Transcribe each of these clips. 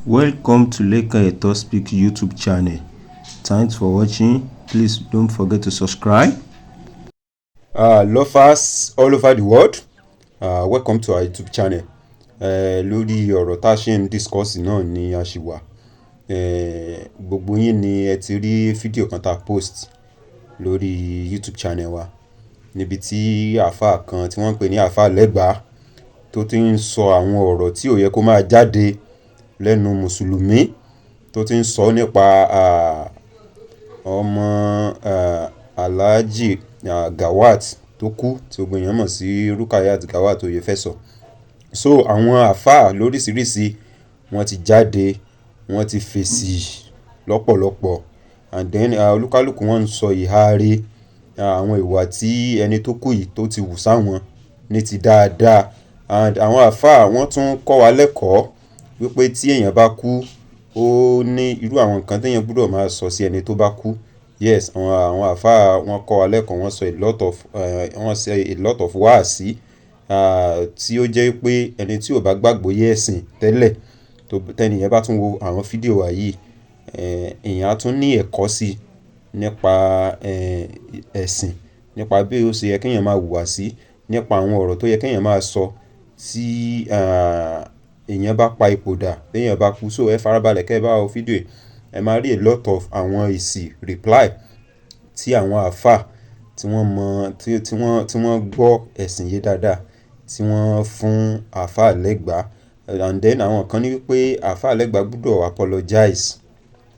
Welcome to Leka Eto Speak YouTube channel. Thanks for watching. Please don't forget to subscribe. Lovers all over the world, welcome to our YouTube channel. Lórí ọ̀rọ̀ tá a ṣe ń discuss náà ni a ṣì wà. Gbogbo yín ni ẹ ti rí fídíò kan tá a post lórí YouTube channel wa níbi tí àáfàá kan tí wọ́n ń pè ní àáfàá Lẹ́gbàá tó ti ń sọ àwọn ọ̀rọ̀ tí ò yẹ kó máa jáde lẹ́nu mùsùlùmí, tó ti ń sọ nípa ọmọ Alhaji Gawat tó kú tí gbogbo èèyàn mọ̀ sí Rukayat Gawat Oyefeso. So àwọn àáfàá lóríṣiríṣi wọ́n ti jáde, wọ́n ti fèsì lọ́pọ̀lọpọ̀, and then olúkálùkù wọ́n ń sọ ìhàre àwọn ìwà tí ẹni tó kú yìí tó ti wù sáwọn ní ti dáadáa. And àwọn àáfàá wọ́n tún kọ́ wa lẹ́kọ̀ọ́ wípé tí èèyàn bá kú ó ní irú àwọn nǹkan téèyàn gbọ́dọ̀ máa sọ sí ẹni tó bá kú. Yes, àwọn àáfàá wọ́n kọ́ wa lẹ́kọ̀ọ́, wọ́n sọ a lot of wáàsí tí ó jẹ́ pé ẹni tí ò bá gbàgbọ́ yé ẹ̀sìn tẹ́lẹ̀ tẹ́nìyẹn bá tún wo àwọn fídíò wa yìí, èèyàn á tún ní ẹ̀kọ́ sí nípa ẹ̀sìn, nípa bí ó ṣe yẹ kéèyàn máa hùwà sí, nípa àwọn ọ̀rọ̀ tó yẹ kéèyàn máa sọ tí èèyàn bá pa ipò dà téèyàn bá kú. So ẹ farabalẹ̀ kẹ́ ẹ bá wo fídíò yìí, ẹ máa rí a lot of àwọn èsì reply tí àwọn àáfàá tí wọ́n mọ̀ tí wọ́n gbọ́ ẹ̀sìn yé dáadáa tí wọ́n fún àáfàá Lẹ́gbàá. And then àwọn kan ní wípé àáfàá Lẹ́gbàá gbọ́dọ̀ apologize.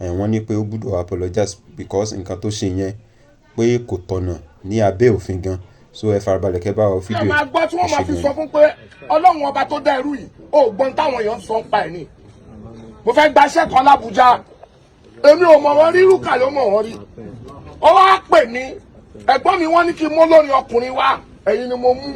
Wọ́n ní pé ó gbọ́dọ̀ apologize because nǹkan tó ṣe yẹn pé kò tọ̀nà ní abẹ́ òfin gan. So ẹ farabalẹ̀ kẹ́ bá wo fídíò yìí. ẹ máa gbọ́ tí wọ́n máa fi sọ fún pé ọlọ́run ọba tó dá ẹrú yìí ó gbọ́n táwọn èèyàn sọ ń pa ẹ̀ ní. mo fẹ́ gbaṣẹ́ kan l'Abuja, èmi ò mọ̀ wọ́n rí, Rúkà ló mọ̀ wọ́n rí. ó wá pè mí, ẹ̀gbọ́n mi wọ́n ní kí n mú lórí ọkùnrin wá, ẹ̀yin ni mo mú.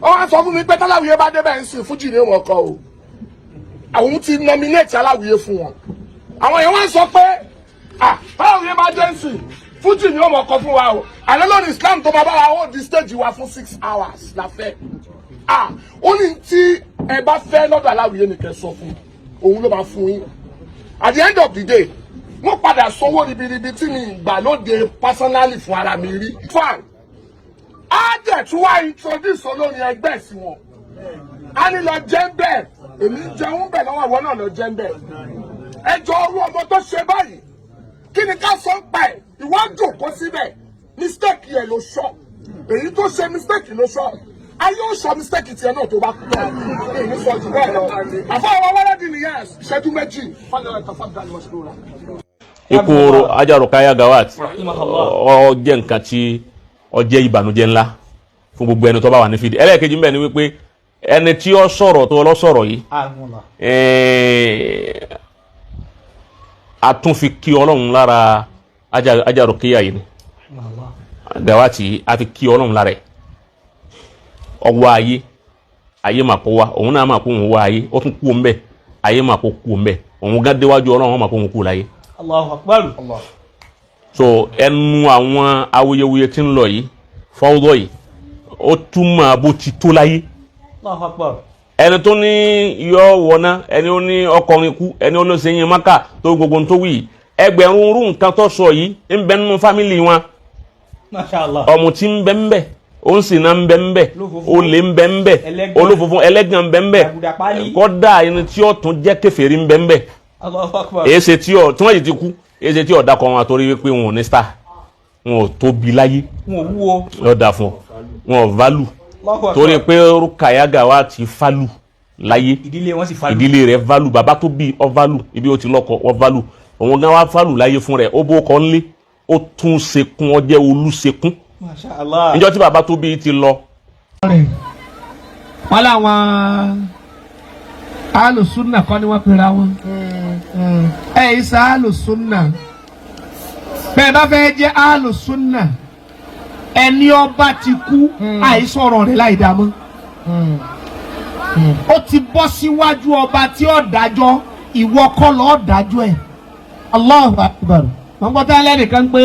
ó wá sọ fún mi pé t'Aláwìyé bá débẹ̀ ń sìn fújì ní ìwọ̀n kan o, àwọn ti nominate Aláwìyé fún wọn. àwọn èèyàn wá sọ pé t'Aláwìyé bá dé ń sìn fújì ní ìwọ̀n kan fún wa o, àlọ́ lórí Islam tó máa bá wa hold the stage wa fún 6 hours la fẹ́. ó ní tí ẹ bá fẹ́ lọ́dọ̀ Aláwìyé nìkẹ́ sọ fún òun ló máa fún yín. At the end of the day wọ́n padà sanwó ribiribi tí mi gbà lóde personally fún ara mi rí. fine, á dẹ̀ tún wá introduce olórin ẹgbẹ́ sí wọn. a ní lọ jẹ́ ń bẹ̀, èmi jẹun bẹ̀ lọ́wọ́ ìwọ náà lọ jẹ́ ń bẹ̀. ẹ jọ orú ọmọ tó ṣe báyìí kí ni ká sọ ń pa ẹ̀? ìwọ jòkó síbẹ̀, mistake yẹn ló sọ, èyí tó ṣe mistake ló sọ. ayé ó sọ mistake tiẹ̀ náà tó bá kú lọ. èyí sọ jù bẹ́ẹ̀ lọ. àfọwọ́ wọ́lẹ́dì nìyẹn ìṣẹ́jú méjì. ikú Haja Rukayat Gawat ó jẹ́ nǹkan tí ó jẹ́ ìbànújẹ́ ńlá fún gbogbo ẹni tó bá wà ní fídíò. ẹlẹ́ẹ̀kejì ńbẹ ni wípé ẹni tí ó sọ̀rọ̀ tó lọ sọ̀rọ̀ yìí a tún fi kí Ọlọ́run lára Haja Rukayat yìí ni Gawat yìí a fi kí Ọlọ́run lára ẹ̀. ọwọ́ ayé mà kó wa, òun náà mà kó òun wá ayé, ó tún kú ńbẹ, ayé mà kó kú ńbẹ, òun gán déwájú Ọlọ́run mà kó òun kú láyé. Allahu Akbar. So ẹnu àwọn awuyewuye tí ń lọ yìí fọwọ́dọ̀ yìí ó túmọ̀ bó ti tó láyé. Allahu Akbar. ẹni tó ní yọ wọná, ẹni ó ní ọkọrin kú, ẹni ó ní sẹ́yìn maka tó gbogbo tó wí ẹgbẹ̀rún rú nǹkan tó sọ yìí ń bẹ nínú fámìlì wọn. Masha Allah. ọmọ tí ń bẹ ń bẹ, ó ń sìnà ń bẹ ń bẹ, olè ń bẹ ń bẹ, olófòfò ẹlẹ́gàn ń bẹ ń bẹ, kọ́dà ẹni tí ó tún jẹ́ kèfèrí ń bẹ ń bẹ. Allahu Akbar. èsè tí wọ́n yìí ti kú, èsè tí ọ̀dà kan wọn àtọ́rí wípé wọn ò ní star, wọn ò tóbi láyé, wọn ò wúwo, lọ́dà fún wọn ò válù, torí pé Rukayat Gawat ti fálù láyé, ìdílé wọn sì fálù, ìdílé rẹ̀ válù, bàbá tó bí ọ válù, ibi ó ti lọ́kọ ọ válù, òun gan wá fálù láyé fún rẹ̀, ó bó kọ́ ńlé, ó tún sekún, ó jẹ́ olùsekún. Masha Allah. níjọ́ tí bàbá tó bí ti lọ. wọ́n láwọn alùsùnà kọ́ ni wọ́n pera wọn. ìsà alùsùnà bẹ́ẹ̀ bá fẹ́ jẹ́ alùsùnà ẹni ọba ti kú àìsọ̀rọ̀ rẹ̀ láì dá mọ́. ó ti bọ́ síwájú ọba tí ó dájọ́, ìwọ kọ́ lọ́ọ́ dájọ́ ẹ̀. Allahu Akbar. wọ́n gbọ́ tá lẹ́nìkan pé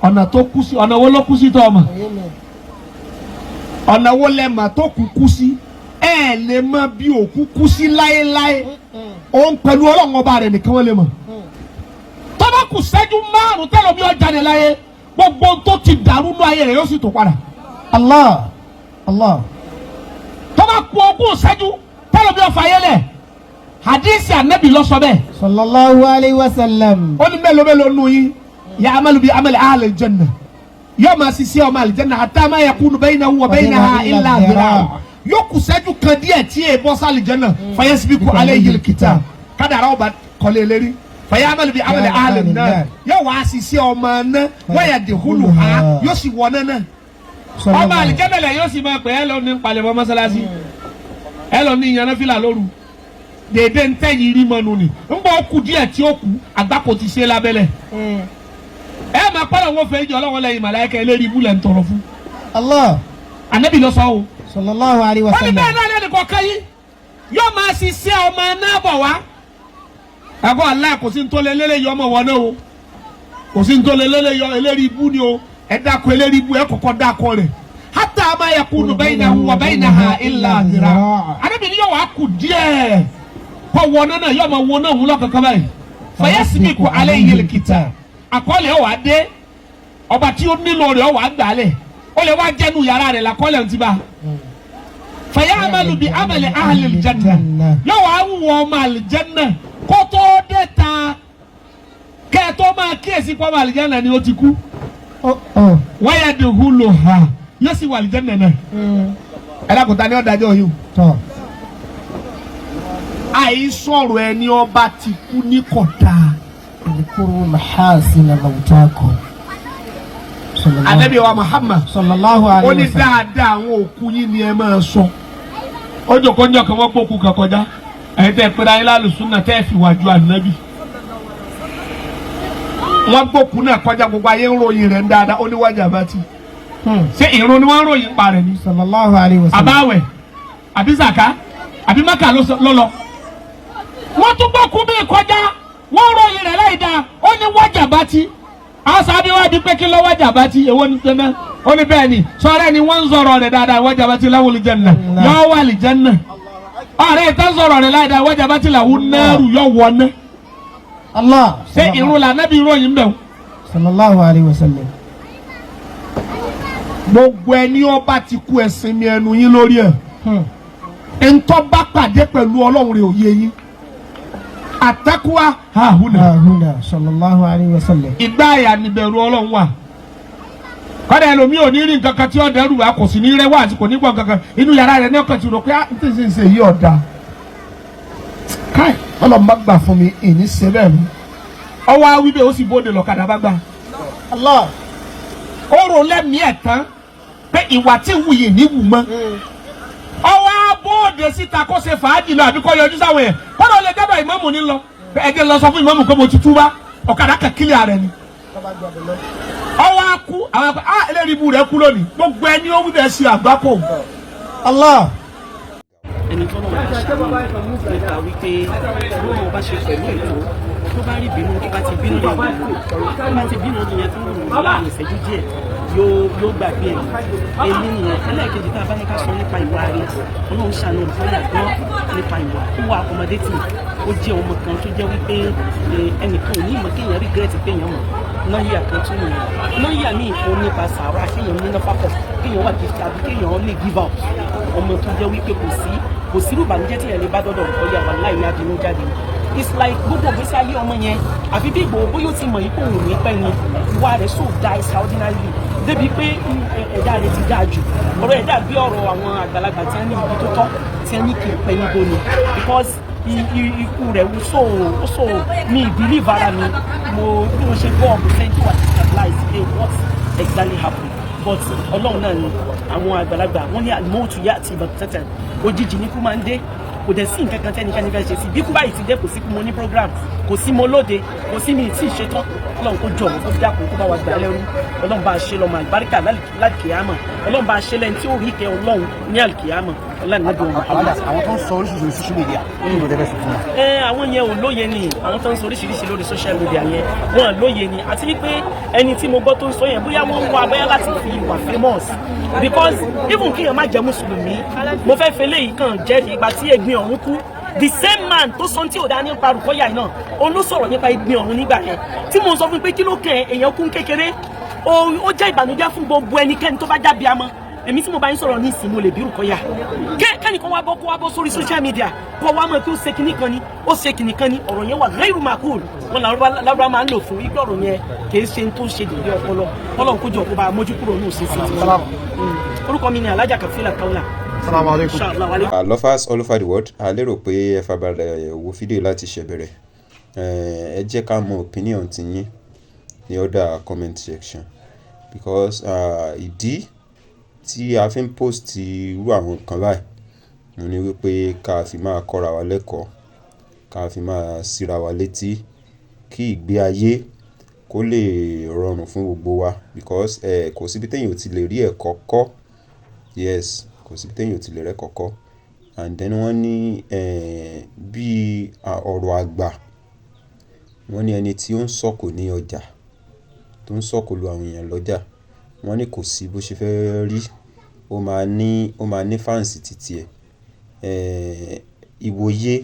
ọ̀nà tó kú sí, ọ̀nà wo ló kú sí tó ọmọ? ọ̀nà wo lẹ́mà tó kú sí? ẹ lè mọ bí òkú kú sí láéláé òun pẹ̀lú ọlọ́run ọba rẹ̀ nìkan wọ́n lè mọ̀ tọ́ba kù ṣẹ́jú márùn-ún tẹ́lọ̀ bí ọjà ní láyé gbogbo tó ti dàrú ní ayé rẹ̀ yóò sì tó padà. Allah Allah tọ́ba kù ogún ṣẹ́jú tẹ́lọ̀ bí ọfà ayé lẹ̀ hadisi anabi lọ sọ bẹ́ẹ̀. sallallahu alayhi wa sallam. ó ní mélòó nù yín ya amalu bi amali ahli janna yóò máa ṣiṣẹ́ ọmọ aljanna hatta ma yakunu baynahu wa baynaha illa dhira' yóò kù ṣẹ́jú kan díẹ̀ tí èè bọ́ sálì janna fayasbiqu alayhi al-kitab kádàrá ọba kọ́lé lérí faya amalu bi amali ahli nar yóò wá ṣiṣẹ́ ọmọ náà wa yadkhuluha yóò sì wọ náà ọmọ aljanna lẹ̀ yóò sì máa pè é lọ ní palẹ̀mọ́ mọ́sálásí ẹ lọ ní ìyànná fìlà lóru dèdè ntẹ́yìn rí mọ́nu ni ńgbọ́ kù díẹ̀ tí ó kù àgbákò ti ṣe lábẹ́lẹ̀ ẹ máa pàrọ̀ wọn fẹ́ jọ ọlọ́wọ́ lẹ́yìn màláíkà ẹlẹ́rìí ibú lẹ́ ń tọrọ fún. Allah anabi lọ sọ o. sallallahu alayhi wa wọ́n ní sallam. bẹ́ẹ̀ náà lẹ́nu kọ̀ọ̀kan yìí yóò máa ṣiṣẹ́ ọmọ náà bọ̀ wá. àgọ́ Allah kò sí ntọ́lẹ̀ lélẹ̀ yọ ọmọ wọn náà o kò sí ntọ́lẹ̀ lélẹ̀ yọ ẹlẹ́rìí ibú ni o ẹ dákọ̀ ẹlẹ́rìí ibú ẹ kọ̀kọ́ dákọ̀ rẹ̀ hatta ma yakunu baynahu wa baynaha illa dhira'. anabi ni yóò wá kù díẹ̀ kọ́ wọnà náà yóò máa wọnà òun lọ́kọ̀ọ̀kan báyìí fayasbiqu alayhi al-kitab àkọọ́lẹ̀ ọ̀wá dé ọba tí ó nílò rẹ̀ ọ̀wá gbàlẹ̀ ó lè wá jẹ́nu yàrá rẹ̀ làkọọ́lẹ̀ ń ti bá fayamalu bi amali ahli al-janna yóò wá wọ ọmọ al-janna kó tó dé ta kẹ́ ẹ tó máa kíyèsí kó ọmọ al-janna ni ó ti kú wa yadkhuluha yóò sì wọ al-janna náà ẹ lákòóta ni ó dájọ́ yìí o àìsọ̀rọ̀ ẹni ọba ti kú ní kọ̀dá. اذكروا محاسن موتاكم. Ànábì wa Muhammad sallallahu alayhi wa sallam. ó ní dáadáa àwọn òkú yín ni ẹ máa sọ. ó jòkóńjọ kan wọ́n gbókù kan kọjá ẹ̀yin tẹ́ pẹ́ẹ́rẹ́ ayé lálùsùnà tẹ́ fi wájú ànábì. wọ́n gbókù náà kọjá gbogbo ayé ń ròyìn rẹ̀ ń dáadáa ó ní wájà bá ti. ṣé ìrun ni wọ́n ń ròyìn pa rẹ̀ ni. sallallahu alayhi wa sallam. àbáwẹ̀ àbí zaka àbí maka lọ́lọ́. wọ́n tún gbókù bí kọjá wọ́n ròyìn rẹ̀ láì dáa ó ní wájà bá ti. àwọn sábẹ́ wá di pé kí ló wájà bá ti èwo ni tẹ́lẹ̀ ó ní bẹ́ẹ̀ ni sọ̀rọ̀ ni wọ́n ń sọ̀rọ̀ rẹ̀ dáadáa wájà bá ti láwùl janna yọ wà lì janna ọ̀rẹ́ ìtàn sọ̀rọ̀ rẹ̀ láì dáa wájà bá ti làwùl náírù yọ wọ̀ ná. Allah. ṣé irun la nábì ròyìn bẹ́ẹ̀. sallallahu alayhi wa sallam. gbogbo ẹni ọba ti kú ẹ̀sìn mi ẹnu yín lórí ẹ̀ ntọ́ bá pàdé pẹ̀lú ọlọ́run rẹ̀ òye yín àtẹ́kùwá àhùnà. ahuna sallallahu alayhi wa sallam. ìgbà àyà níbẹ̀rù ọlọ́run wà kọ́dà ẹlòmíì ò ní rí nǹkan kan tí ó dẹ́rù wá kò sì ní rẹ́wà àti kò ní gbọ̀n kankan inú yàrá rẹ̀ ní ọkàn tí rò pé n tí ń ṣe yí ọ̀dà káì ọlọ́run bá gbà fún mi ìní ṣe bẹ́ẹ̀ mi ọwọ́ awíbẹ̀ ó sì bóde lọ́kadà bá gbà. Allah. ó rò lẹ́mìí ẹ̀ tán pé ìwà tí wù yìí ní wù mọ́ ọwọ́ abóde síta kó ṣe fàájì lọ àbí kó yọjú sáwọn yẹn kọ́dà ó lè dábàá ìmáàmù ní lọ ẹ̀jẹ̀ lọ sọ fún ìmáàmù pé mo ti túbá ọ̀kadà kan kílẹ̀ rẹ̀ ni ọwọ́ akú àwọn akú eléyìí ibú rẹ̀ kú lónìí gbogbo ẹni ó wí bẹ́ẹ̀ ṣe àgbákò. Allah. ẹni tó náà wà ṣàlùmọ́ nípa wípé bó wọn bá ṣe pẹ̀lú ètò tó bá rí bínú tó bá ti bínú yẹn tó bá ti bínú yẹn tó ń rò láàrin ìṣẹ́jú díẹ̀ yóò gbàgbé ẹ̀ èmi nìyẹn ẹlẹ́ẹ̀kejì tá a bá ní ká sọ nípa ìwà rẹ̀ ọlọ́run ṣàánú ìfọ́yà gbọ́ nípa ìwà ó wà accommodating ó jẹ́ ọmọ kan tó jẹ́ wípé ẹnìkan ò ní ìmọ̀ kéèyàn regret pé èèyàn mọ̀ náyà kan tún nìyẹn náyà ní ìfún nípa sàárà kéèyàn ní náà fákọ̀ kéèyàn wà gift àbí kéèyàn lè give out ọmọ tó jẹ́ wípé kò sí rúbànújẹ́ tí èèyàn lè bá dọ́dọ̀ ọ̀yà wà láì ní abinú jáde it's like gbogbo ìgbésí ayé ọmọ yẹn àfi bí Ìgbòho bóyá ó ti mọ̀ yìí kó òun ní pẹ́ ni ìwà rẹ̀ so die extraordinarily débi pé ẹ̀dá rẹ̀ ti dáa jù ọ̀rọ̀ ẹ̀dá bí ọ̀rọ̀ àwọn àgbàlagbà tí wọ́n ní ibi tó tọ́ tí wọ́n ní kì í pẹ́ níbo ni because ikú rẹ̀ ó so mi believe ara mi bí mo ṣe gbọ́ ọ̀gbìn tí wà á stabilize hey what exactly happened but ọlọ́run náà ni àwọn àgbàlagbà wọ́n ní àlùmọ́ọ̀tù yá àti ìbọn tẹ́tẹ̀ òjijì ní kú máa ń dé kò dẹ̀ sí nǹkan kan tẹ́nikẹ́ni fẹ́ ṣe sí bí kú báyìí ti dé kò sí mo ní program kò sí mo lóde kò sí mi tí ì ṣetán ọlọ́run kó jọ̀wọ́ kó dákun kó bá wa gbà lẹ́rú ọlọ́run bá a ṣe lọ́mọ àlùbáríkà lálùkìyámà ọlọ́run bá a ṣe lẹ́ni tí ó rí ìkẹ́ ọlọ́run ní àlùkìyámà ọlànàbí Muhammad. àwọn tó ń sọ oríṣiríṣi social media kí ló dé bẹ́ẹ̀ sọ fún wa. Àwọn yẹn ò lóye ni àwọn tó ń sọ oríṣiríṣi lórí social media yẹn wọn lóye ni àti wípé ẹni tí mo gbọ́ tó ń sọ yẹn bóyá wọ́n ń wá abẹ́yà láti fi ìwà famous because even kíyàn má jẹ́ mùsùlùmí mo fẹ́ fẹ́ léyìí kan jẹ́ ìgbà tí Ẹ̀gbin Ọ̀run kú the same man tó sọ tí ò dá nípa Rùkọ́yà yìí náà òun ló sọ̀rọ̀ nípa Ẹ̀gbin Ọ̀run nígbà yẹn tí mo sọ fún pé kí ló kàn èèyàn kún kékeré ó jẹ́ ìbànújẹ́ fún gbogbo ẹnikẹ́ni tó bá jábí amọ́ èmi tí mo bá ń sọ̀rọ̀ ní ìsìn mo lè bí Rùkọ́yà kẹ́nìkan wá bọ́ sórí social media kọ́ wá mọ̀ pé ó ṣe kinní kan ni ó ṣe kinní kan ni ọ̀rọ̀ yẹn wà ghairu ma'qul wọn làwọn máa ń lò fún igbó ọ̀rọ̀ yẹn kì í ṣe tó ń ṣe dèdè ọpọlọ Ọlọ́run kójú ọkọ̀ bá mójú kúrò ní òṣèṣe orúkọ mi ni Alhaja Kafila Kaula. Assalamu alaikum. Inshallah, wa alaikum. Lovers all over the world a lérò pé ẹ farabalẹ̀ wo fídíò láti ṣẹ̀bẹ̀rẹ̀ ẹ jẹ́ ká mọ opinion ti yín ní other comment section because ìdí tí a fi ń post irú àwọn nǹkan báyìí mo ní wípé ká fi máa kọ́ra wa lẹ́kọ̀ọ́ ká fi máa síra wa létí kí ìgbé ayé kó lè rọrùn fún gbogbo wa because kò síbi téèyàn ò ti lè rí ẹ̀kọ́ kọ́ yes kò síbi téèyàn ò ti lè rẹ́kọ̀ọ́ kọ́ and then wọ́n ní bí ọ̀rọ̀ àgbà wọ́n ní ẹni tí ó ń sọ̀kò ní ọjà tó ń sọ̀kò lu àwọn èèyàn lọ́jà wọ́n ní kò sí bó ṣe fẹ́ rí ó máa ní fáǹsì títí ẹ̀ ìwòye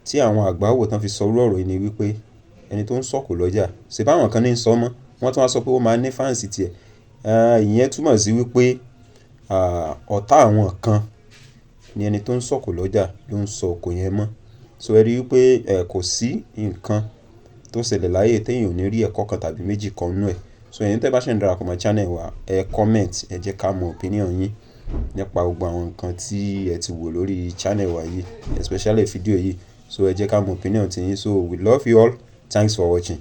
tí àwọn àgbà wò tán fi sọ orú ọ̀rọ̀ yìí ni wípé ẹni tó ń sọ̀kò lọ́jà ṣe báwọn kan ní sọ mọ́ wọ́n tún wá sọ pé ó máa ní fáǹsì tiẹ̀ ìyẹn túmọ̀ sí wípé ọ̀tá àwọn kan ni ẹni tó ń sọ̀kò lọ́jà ló ń sọ òkò yẹn mọ́ so ẹ rí wípé kò sí nǹkan tó ṣẹlẹ̀ láyé téèyàn ò ní rí ẹ̀kọ́ kan tàbí méjì kan nú ẹ̀ so ẹ̀yin tẹ́ bá ṣe ń darapọ̀ mọ́ channel wa comment ẹ jẹ́ ká mọ opinion yín nípa gbogbo àwọn nǹkan tí ẹ ti wò lórí channel wa yìí especially fídíò yìí so ẹ jẹ́ ká mọ opinion ti yín so we love you all thanks for watching.